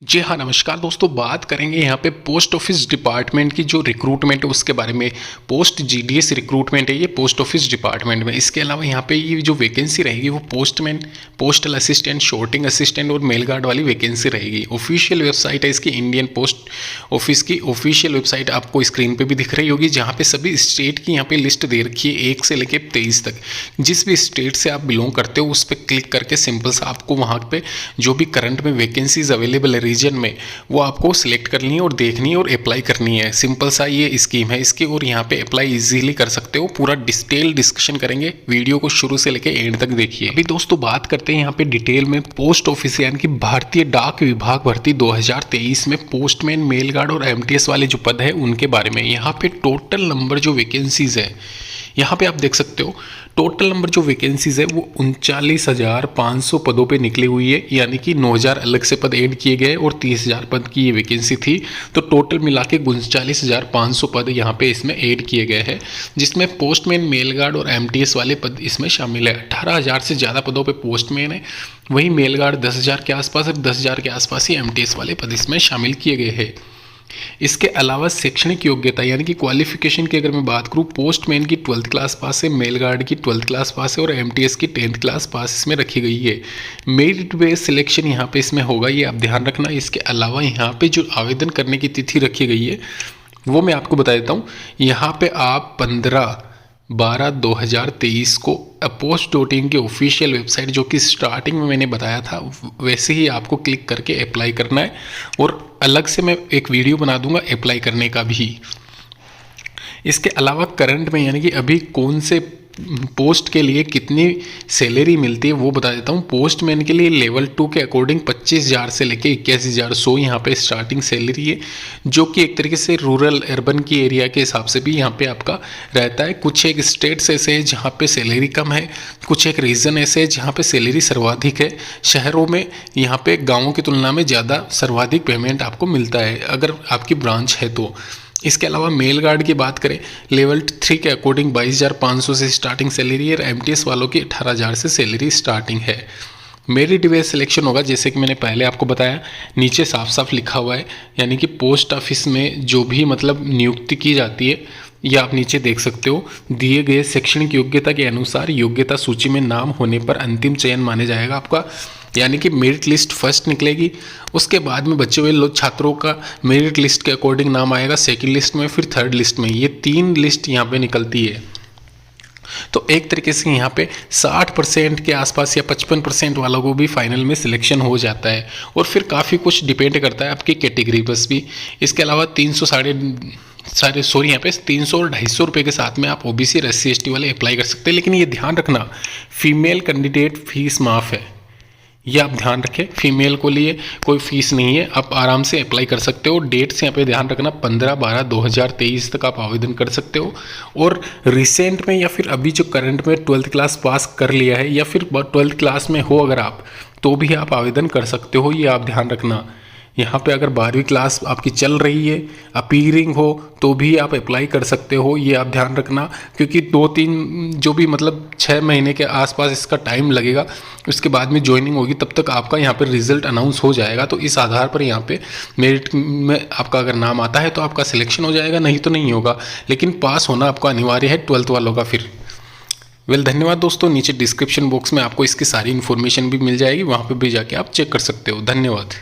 जी हाँ, नमस्कार दोस्तों। बात करेंगे यहाँ पे पोस्ट ऑफिस डिपार्टमेंट की जो रिक्रूटमेंट है उसके बारे में। पोस्ट जीडीएस रिक्रूटमेंट है ये पोस्ट ऑफिस डिपार्टमेंट में। इसके अलावा यहाँ पे ये जो वैकेंसी रहेगी वो postman, postal assistant, sorting assistant और मेल गार्ड वाली वैकेंसी रहेगी। ऑफिशियल वेबसाइट है इसकी, इंडियन पोस्ट ऑफिस की ऑफिशियल वेबसाइट आपको स्क्रीन पर भी दिख रही होगी, जहाँ पे सभी स्टेट की यहाँ पे लिस्ट दे रखी है 1 से लेकर 23 तक। जिस भी स्टेट से आप बिलोंग करते हो उस पर क्लिक करके सिंपल सा आपको वहाँ पे जो भी करंट में वैकेंसीज अवेलेबल है रीजन में वो आपको सिलेक्ट करनी है और देखनी है और अप्लाई करनी है। सिंपल सा ये स्कीम है इसकी, और यहाँ पे अप्लाई इजीली कर सकते हो। पूरा डिटेल डिस्कशन करेंगे, वीडियो को शुरू से लेकर एंड तक देखिए। अभी दोस्तों बात करते हैं यहाँ पे डिटेल में पोस्ट ऑफिस यानी कि भारतीय डाक विभाग भर्ती 2023 में पोस्टमैन, मेल गार्ड और एमटीएस वाले जो पद है उनके बारे में। यहाँ पे टोटल नंबर जो वैकेंसीज है यहाँ पे आप देख सकते हो, टोटल नंबर जो वैकेंसीज है वो 39,500 पदों पे निकली हुई है, यानी कि 9,000 अलग से पद ऐड किए गए और 30,000 पद की ये वैकेंसी थी। तो टोटल मिला के 39,500 पद यहाँ पे इसमें ऐड किए गए हैं, जिसमें पोस्टमैन, मेल गार्ड और एमटीएस वाले पद इसमें शामिल है। 18,000 से ज़्यादा पदों पर पोस्टमैन है, वहीं मेल गार्ड 10,000 के आसपास और 10,000 के आसपास ही एमटीएस वाले पद इसमें शामिल किए गए हैं। इसके अलावा शैक्षणिक योग्यता यानी कि क्वालिफिकेशन की अगर मैं बात करूँ, पोस्टमैन की 12th क्लास पास है, मेल गार्ड की 12th क्लास पास है और एमटीएस की 10th क्लास पास इसमें रखी गई है। मेरिट बेस्ड सिलेक्शन यहाँ पे इसमें होगा, ये आप ध्यान रखना। इसके अलावा यहाँ पे जो आवेदन करने की तिथि रखी गई है वो मैं आपको बता देता हूँ। यहाँ पे आप 15/12/2023 को post.in की ऑफिशियल वेबसाइट, जो कि स्टार्टिंग में मैंने बताया था वैसे ही आपको क्लिक करके अप्लाई करना है, और अलग से मैं एक वीडियो बना दूंगा अप्लाई करने का भी। इसके अलावा करंट में यानी कि अभी कौन से पोस्ट के लिए कितनी सैलरी मिलती है वो बता देता हूँ। पोस्टमैन के लिए लेवल 2 के अकॉर्डिंग 25,000 से लेके 81,100 यहाँ पे स्टार्टिंग सैलरी है, जो कि एक तरीके से रूरल अर्बन की एरिया के हिसाब से भी यहाँ पे आपका रहता है। कुछ एक स्टेट्स ऐसे हैं जहाँ पे सैलरी कम है, कुछ एक रीजन ऐसे है जहाँ पे सैलरी सर्वाधिक है। शहरों में यहाँ पे गाँवों की तुलना में ज़्यादा सर्वाधिक पेमेंट आपको मिलता है अगर आपकी ब्रांच है तो। इसके अलावा मेल गार्ड की बात करें, लेवल 3 के अकॉर्डिंग 22,500 से स्टार्टिंग सैलरी है और एमटीएस वालों की 18,000 से सैलरी स्टार्टिंग है। मेरिट बेस्ड सिलेक्शन होगा, जैसे कि मैंने पहले आपको बताया, नीचे साफ साफ लिखा हुआ है, यानी कि पोस्ट ऑफिस में जो भी मतलब नियुक्ति की जाती है, यह आप नीचे देख सकते हो, दिए गए शैक्षणिक योग्यता के अनुसार योग्यता सूची में नाम होने पर अंतिम चयन माने जाएगा आपका। यानी कि मेरिट लिस्ट फर्स्ट निकलेगी, उसके बाद में बचे हुए लोग छात्रों का मेरिट लिस्ट के अकॉर्डिंग नाम आएगा, सेकंड लिस्ट में, फिर थर्ड लिस्ट में। ये 3 लिस्ट यहाँ पे निकलती है। तो एक तरीके से यहाँ पे 60% के आसपास या 55% वालों को भी फाइनल में सिलेक्शन हो जाता है, और फिर काफ़ी कुछ डिपेंड करता है आपकी कैटेगरी बस भी। इसके अलावा 300 यहाँ पे 300 और 250 रुपये के साथ में आप ओबीसी और SC ST वाले अप्लाई कर सकते हैं। लेकिन ये ध्यान रखना, फीमेल कैंडिडेट फीस माफ़ है, ये आप ध्यान रखें। फीमेल को लिए कोई फीस नहीं है, आप आराम से अप्लाई कर सकते हो। डेट से यहाँ पे ध्यान रखना, 15/12/2023 तक आप आवेदन कर सकते हो। और रिसेंट में या फिर अभी जो करंट में 12th क्लास पास कर लिया है या फिर 12th क्लास में हो अगर आप, तो भी आप आवेदन कर सकते हो, ये आप ध्यान रखना। यहाँ पे अगर 12वीं क्लास आपकी चल रही है, अपीयरिंग हो, तो भी आप अप्लाई कर सकते हो, ये आप ध्यान रखना। क्योंकि 2-3 जो भी मतलब 6 महीने के आसपास इसका टाइम लगेगा, उसके बाद में ज्वाइनिंग होगी, तब तक आपका यहाँ पर रिजल्ट अनाउंस हो जाएगा। तो इस आधार पर यहाँ पे मेरिट में आपका अगर नाम आता है तो आपका सिलेक्शन हो जाएगा, नहीं तो नहीं होगा। लेकिन पास होना आपका अनिवार्य है 12th वालों का। फिर धन्यवाद दोस्तों। नीचे डिस्क्रिप्शन बॉक्स में आपको इसकी सारी इन्फॉर्मेशन भी मिल जाएगी, वहाँ पर भी जाके आप चेक कर सकते हो। धन्यवाद।